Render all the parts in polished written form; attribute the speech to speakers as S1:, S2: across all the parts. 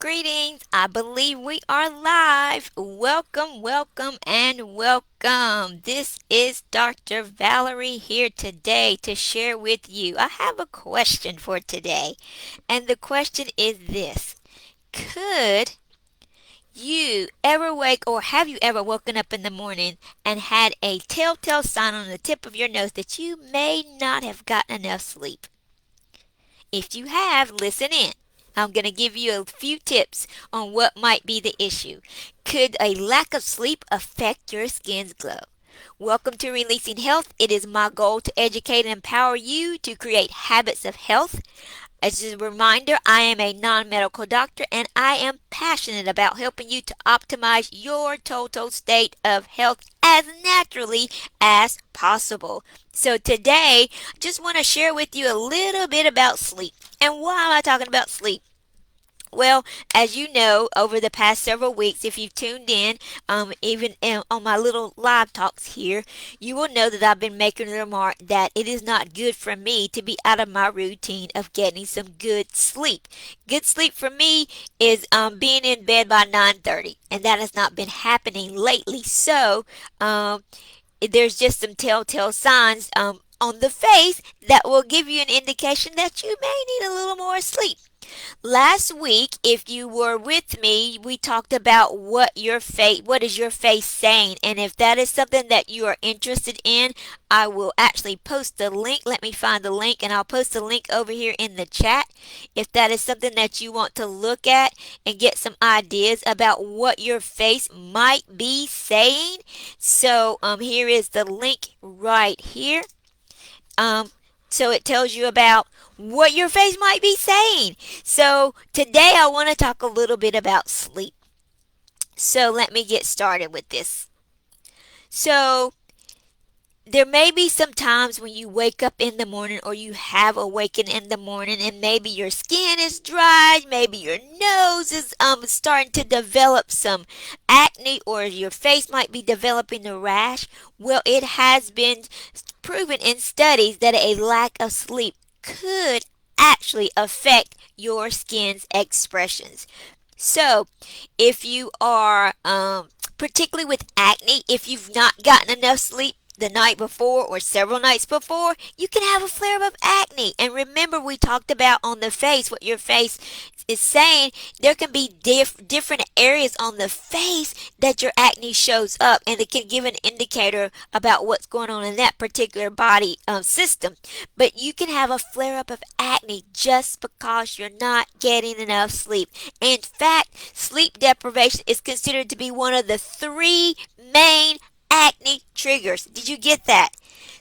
S1: Greetings. I believe we are live. Welcome, welcome, and welcome. This is Dr. Valerie here today to share with you. I have a question for today, and the question is this: Could you ever wake, or have you ever woken up in the morning and had a telltale sign on the tip of your nose that you may not have gotten enough sleep? If you have, listen in. I'm going to give you a few tips on what might be the issue. Could a lack of sleep affect your skin's glow? Welcome to Releasing Health. It is my goal to educate and empower you to create habits of health. As a reminder, I am a non medical doctor and I am passionate about helping you to optimize your total state of health as naturally as possible. So, today, I just want to share with you a little bit about sleep. And why am I talking about sleep? Well, as you know, over the past several weeks, if you've tuned in, even on my little live talks here, you will know that I've been making the remark that it is not good for me to be out of my routine of getting some good sleep. Good sleep for me is being in bed by 9:30, and that has not been happening lately. So, there's just some telltale signs on the face that will give you an indication that you may need a little more sleep. Last week, if you were with me, we talked about what is your face saying, and if that is something that you are interested in, I will actually post the link. Let me find the link, and I'll post the link over here in the chat. If that is something that you want to look at and get some ideas about what your face might be saying, so here is the link right here. Um, so it tells you about what your face might be saying. So today I want to talk a little bit about sleep. So let me get started with this. So there may be some times when you wake up in the morning or you have awakened in the morning and maybe your skin is dry, maybe your nose is starting to develop some acne or your face might be developing a rash. Well, it has been proven in studies that a lack of sleep could actually affect your skin's expressions. So, if you are, particularly with acne, if you've not gotten enough sleep the night before or several nights before, you can have a flare up of acne. And remember, we talked about on the face, what your face is saying. There can be different areas on the face that your acne shows up, and it can give an indicator about what's going on in that particular body system. But you can have a flare up of acne just because you're not getting enough sleep. In fact, sleep deprivation is considered to be one of the three main acne triggers. Did you get that?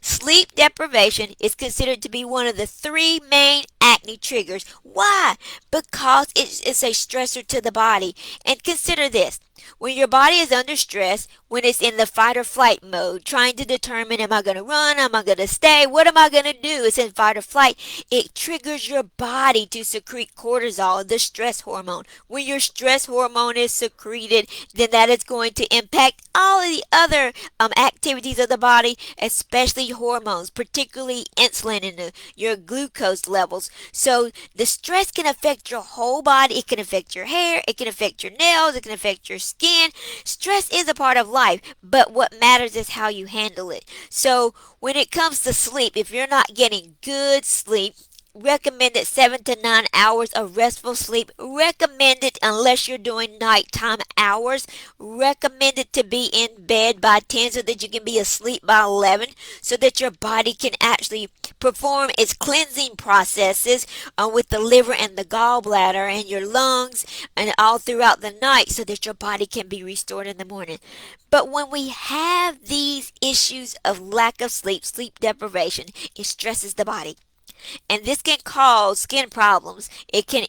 S1: Sleep deprivation is considered to be one of the three main acne triggers. Why? Because it's a stressor to the body. And consider this. When your body is under stress, when it's in the fight or flight mode, trying to determine, am I going to run? Am I going to stay? What am I going to do? It's in fight or flight. It triggers your body to secrete cortisol, the stress hormone. When your stress hormone is secreted, then that is going to impact all of the other activities of the body, especially hormones, particularly insulin and your glucose levels. So the stress can affect your whole body. It can affect your hair. It can affect your nails. It can affect your skin. Stress is a part of life, but what matters is how you handle it. So when it comes to sleep, if you're not getting good sleep, recommended 7 to 9 hours of restful sleep. Recommended unless you're doing nighttime hours. Recommended to be in bed by 10 so that you can be asleep by 11 so that your body can actually perform its cleansing processes with the liver and the gallbladder and your lungs and all throughout the night so that your body can be restored in the morning. But when we have these issues of lack of sleep, sleep deprivation, it stresses the body. And this can cause skin problems. It can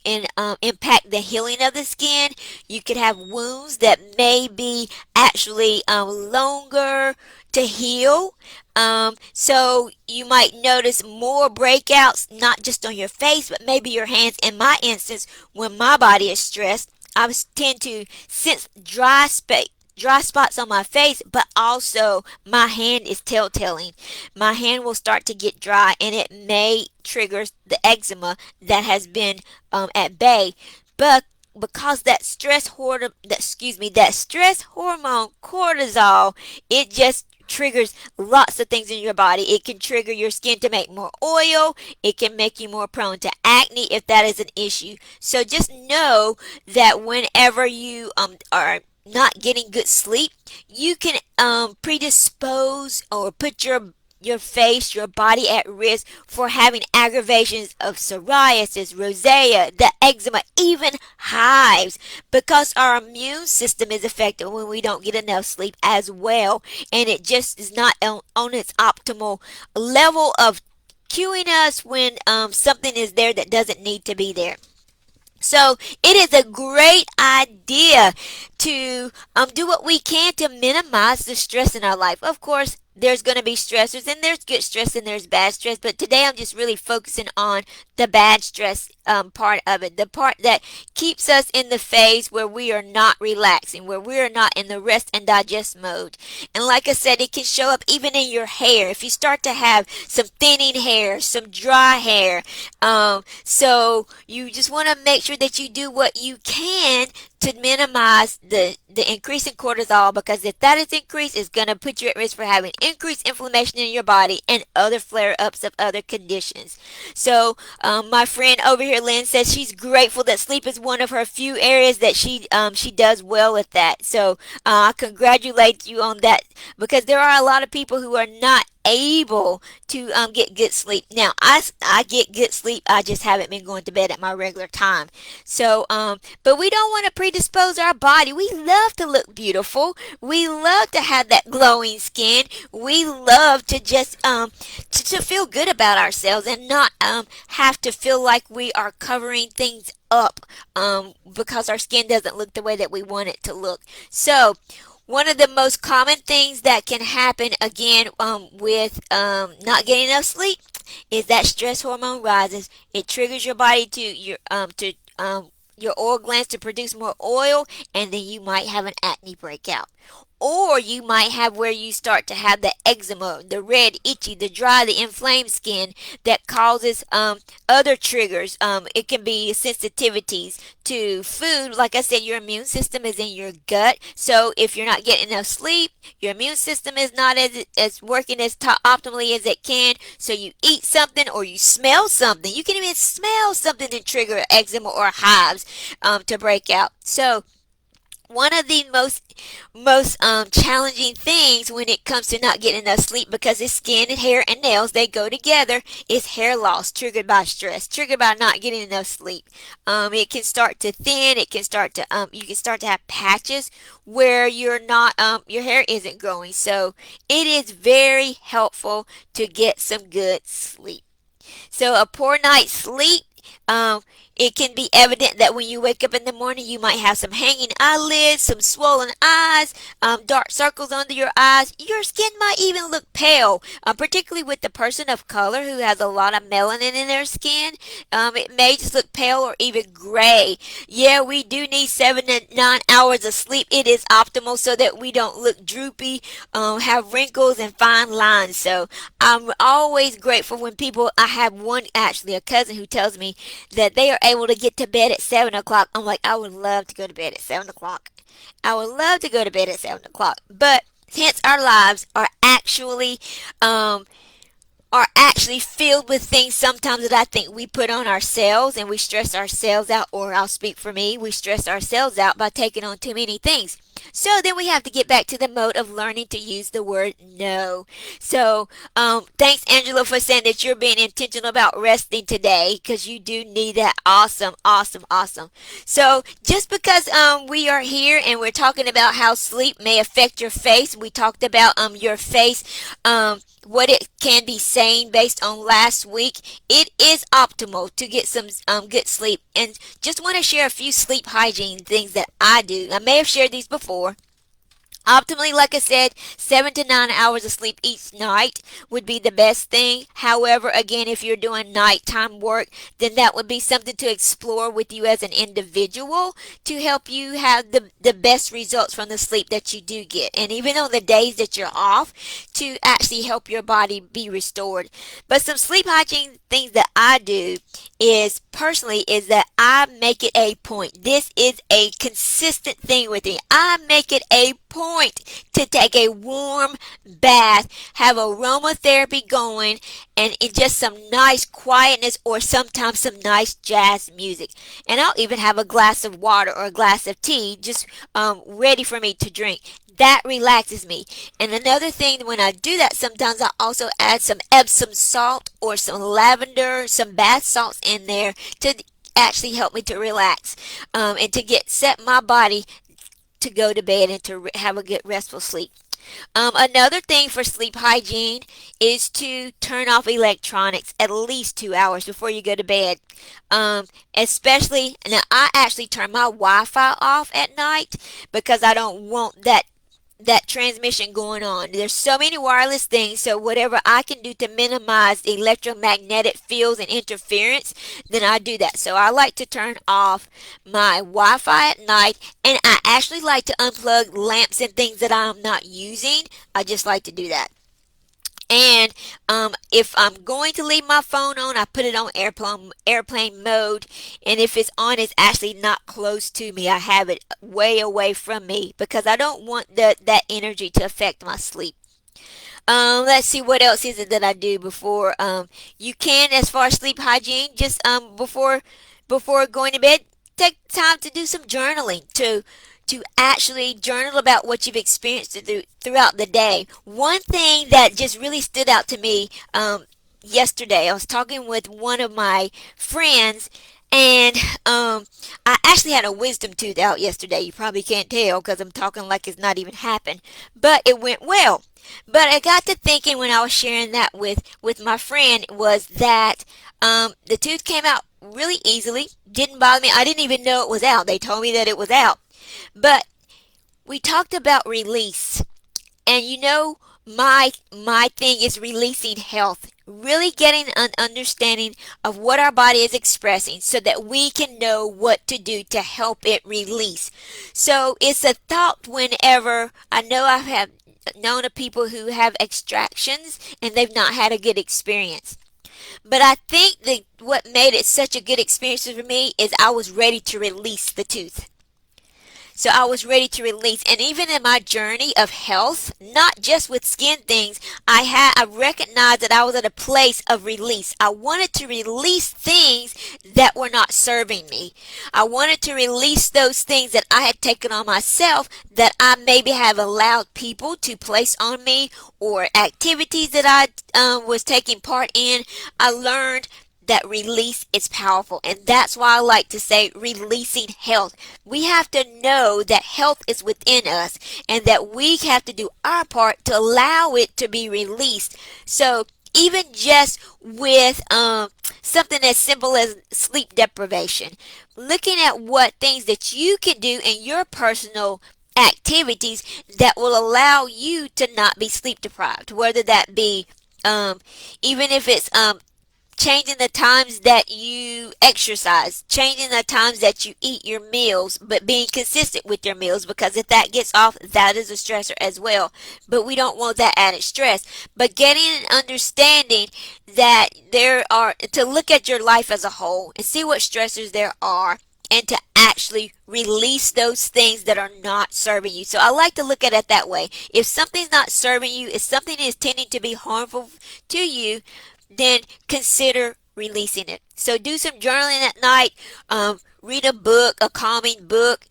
S1: impact the healing of the skin. You could have wounds that may be actually longer to heal. So you might notice more breakouts, not just on your face, but maybe your hands. In my instance, when my body is stressed, I tend to sense dry spots on my face, but also my hand is telltaling. My hand will start to get dry and it may trigger the eczema that has been at bay. But because that that stress hormone cortisol, it just triggers lots of things in your body. It can trigger your skin to make more oil. It can make you more prone to acne if that is an issue. So just know that whenever you are not getting good sleep, you can predispose or put your face, your body at risk for having aggravations of psoriasis, rosacea, the eczema, even hives, because our immune system is affected when we don't get enough sleep as well, and it just is not on its optimal level of cueing us when something is there that doesn't need to be there. So it is a great idea to do what we can to minimize the stress in our life. Of course, there's going to be stressors, and there's good stress and there's bad stress. But today I'm just really focusing on the bad stress part of it, the part that keeps us in the phase where we are not relaxing, where we are not in the rest and digest mode. And like I said, it can show up even in your hair. If you start to have some thinning hair, some dry hair, so you just want to make sure that you do what you can to minimize the increase in cortisol, because if that is increased, it's going to put you at risk for having increased inflammation in your body and other flare-ups of other conditions. So my friend over here, Lynn, says she's grateful that sleep is one of her few areas that she does well with that. So I congratulate you on that, because there are a lot of people who are not able to get good sleep. Now, I get good sleep. I just haven't been going to bed at my regular time. So, but we don't want to predispose our body. We love to look beautiful. We love to have that glowing skin. We love to just to feel good about ourselves and not have to feel like we are covering things up because our skin doesn't look the way that we want it to look. So, one of the most common things that can happen again with not getting enough sleep is that stress hormone rises. It triggers your body your oil glands to produce more oil, and then you might have an acne breakout. Or you might have where you start to have the eczema, the red, itchy, the dry, the inflamed skin that causes other triggers. It can be sensitivities to food. Like I said, your immune system is in your gut. So if you're not getting enough sleep, your immune system is not as working as optimally as it can. So you eat something or you smell something. You can even smell something to trigger eczema or hives to break out. So one of the most challenging things when it comes to not getting enough sleep, because it's skin and hair and nails, they go together, is hair loss triggered by stress, triggered by not getting enough sleep. It can start to thin. It can start to you can start to have patches where you're not your hair isn't growing. So it is very helpful to get some good sleep. So a poor night's sleep, it can be evident that when you wake up in the morning, you might have some hanging eyelids, some swollen eyes, dark circles under your eyes. Your skin might even look pale, particularly with the person of color who has a lot of melanin in their skin. It may just look pale or even gray. Yeah, we do need 7 to 9 hours of sleep. It is optimal so that we don't look droopy, have wrinkles and fine lines. So I'm always grateful when I have a cousin who tells me that they are able to get to bed at 7 o'clock. I'm like, I would love to go to bed at 7 o'clock. I would love to go to bed at 7 o'clock. But since our lives are actually filled with things sometimes that I think we put on ourselves, and we stress ourselves out, or I'll speak for me, we stress ourselves out by taking on too many things. So then we have to get back to the mode of learning to use the word no. So thanks, Angela, for saying that you're being intentional about resting today, because you do need that. Awesome, awesome, awesome. So just because we are here and we're talking about how sleep may affect your face, we talked about your face, what it can be saying based on last week. It is optimal to get some good sleep, and just want to share a few sleep hygiene things that I do. I may have shared these before. Optimally, like I said, 7 to 9 hours of sleep each night would be the best thing. However, again, if you're doing nighttime work, then that would be something to explore with you as an individual to help you have the best results from the sleep that you do get. And even on the days that you're off, to actually help your body be restored. But some sleep hygiene things that I do is personally is that I make it a point. This is a consistent thing with me. I make it a point to take a warm bath, have aromatherapy going, and in just some nice quietness or sometimes some nice jazz music. And I'll even have a glass of water or a glass of tea just ready for me to drink. That relaxes me. And another thing, when I do that, sometimes I also add some Epsom salt or some lavender, some bath salts in there to actually help me to relax and to get set my body to go to bed and to have a good restful sleep. Another thing for sleep hygiene is to turn off electronics at least 2 hours before you go to bed. Especially now, I actually turn my Wi-Fi off at night because I don't want that transmission going on. There's so many wireless things, so whatever I can do to minimize electromagnetic fields and interference, then I do that. So I like to turn off my Wi-Fi at night, and I actually like to unplug lamps and things that I'm not using. I just like to do that. And if I'm going to leave my phone on, I put it on airplane mode. And if it's on, it's actually not close to me. I have it way away from me because I don't want that energy to affect my sleep. Let's see what else is it that I do before. You can, as far as sleep hygiene, just before going to bed, take time to do some journaling to actually journal about what you've experienced throughout the day. One thing that just really stood out to me yesterday, I was talking with one of my friends, and I actually had a wisdom tooth out yesterday. You probably can't tell because I'm talking like it's not even happened, but it went well. But I got to thinking when I was sharing that with my friend was that the tooth came out really easily, didn't bother me. I didn't even know it was out. They told me that it was out. But we talked about release. And my thing is releasing health. Really getting an understanding of what our body is expressing so that we can know what to do to help it release. So it's a thought whenever I know I have known of people who have extractions and they've not had a good experience. But I think that what made it such a good experience for me is I was ready to release the tooth. So I was ready to release. And even in my journey of health, not just with skin things, I recognized that I was at a place of release. I wanted to release things that were not serving me. I wanted to release those things that I had taken on myself that I maybe have allowed people to place on me, or activities that I was taking part in. I learned that release is powerful, and that's why I like to say releasing health. We have to know that health is within us and that we have to do our part to allow it to be released. So even just with something as simple as sleep deprivation, looking at what things that you can do in your personal activities that will allow you to not be sleep deprived, whether that be even if it's changing the times that you exercise, changing the times that you eat your meals, but being consistent with your meals, because if that gets off, that is a stressor as well. But we don't want that added stress. But getting an understanding that there are, to look at your life as a whole and see what stressors there are, and to actually release those things that are not serving you. So I like to look at it that way. If something's not serving you, if something is tending to be harmful to you, then consider releasing it. So do some journaling at night. Read a book, a calming book.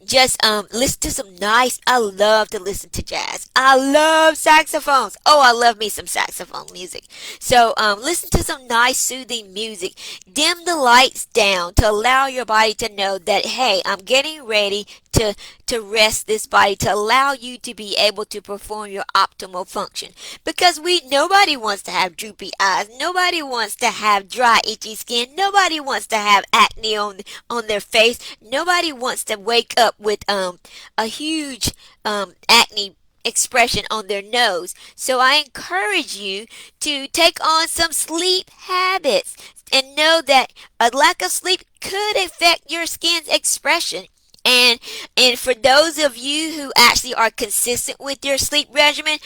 S1: Just listen to some nice. I love to listen to jazz. I love saxophones. Oh, I love me some saxophone music. So listen to some nice soothing music. Dim the lights down to allow your body to know that, hey, I'm getting ready to rest this body, to allow you to be able to perform your optimal function. Because nobody wants to have droopy eyes. Nobody wants to have dry, itchy skin. Nobody wants to have acne on their face. Nobody wants to wake up with a huge acne expression on their nose. So I encourage you to take on some sleep habits and know that a lack of sleep could affect your skin's expression. And for those of you who actually are consistent with your sleep regimen,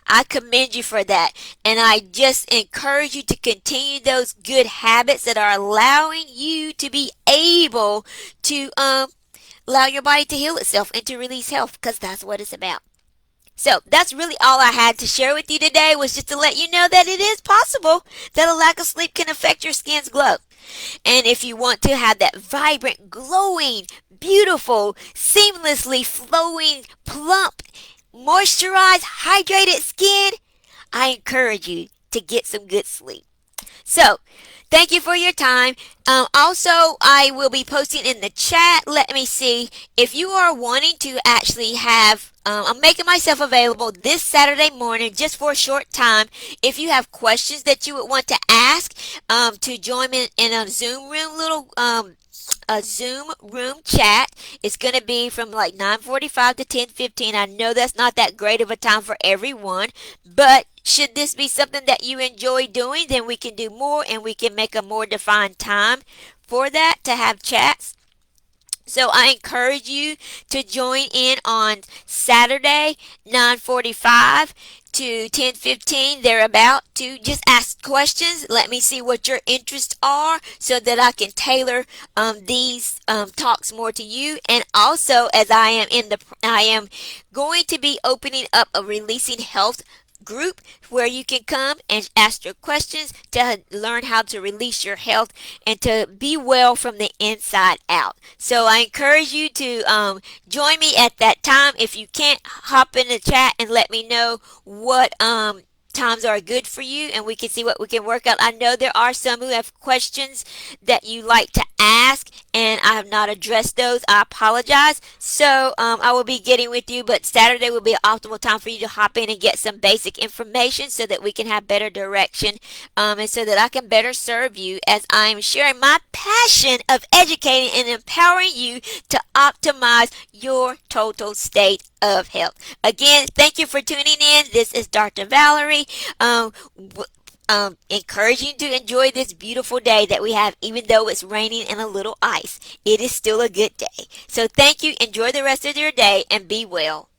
S1: I commend you for that. And I just encourage you to continue those good habits that are allowing you to be able to allow your body to heal itself and to release health, because that's what it's about. So that's really all I had to share with you today, was just to let you know that it is possible that a lack of sleep can affect your skin's glow. And if you want to have that vibrant, glowing, beautiful, seamlessly flowing, plump, moisturized, hydrated skin, I encourage you to get some good sleep. So, thank you for your time. Also, I will be posting in the chat. Let me see. If you are wanting to actually have, I'm making myself available this Saturday morning just for a short time. If you have questions that you would want to ask, to join me in a Zoom room, a Zoom room chat. It's going to be from like 9:45 to 10:15. I know that's not that great of a time for everyone, but should this be something that you enjoy doing, then we can do more and we can make a more defined time for that to have chats. So I encourage you to join in on Saturday, 9:45 to 10:15, thereabout, to just ask questions. Let me see what your interests are so that I can tailor these talks more to you. And also, as I am going to be opening up a Releasing Health group where you can come and ask your questions to learn how to release your health and to be well from the inside out. So I encourage you to join me at that time. If you can't, hop in the chat and let me know what times are good for you, and we can see what we can work out. I know there are some who have questions that you like to ask, and I have not addressed those. I apologize. So I will be getting with you, but Saturday will be an optimal time for you to hop in and get some basic information so that we can have better direction, and so that I can better serve you as I'm sharing my passion of educating and empowering you to optimize your total state of health. Again, thank you for tuning in. This is Dr. Valerie. Encouraging you to enjoy this beautiful day that we have, even though it's raining and a little ice. It is still a good day. So thank you. Enjoy the rest of your day and be well.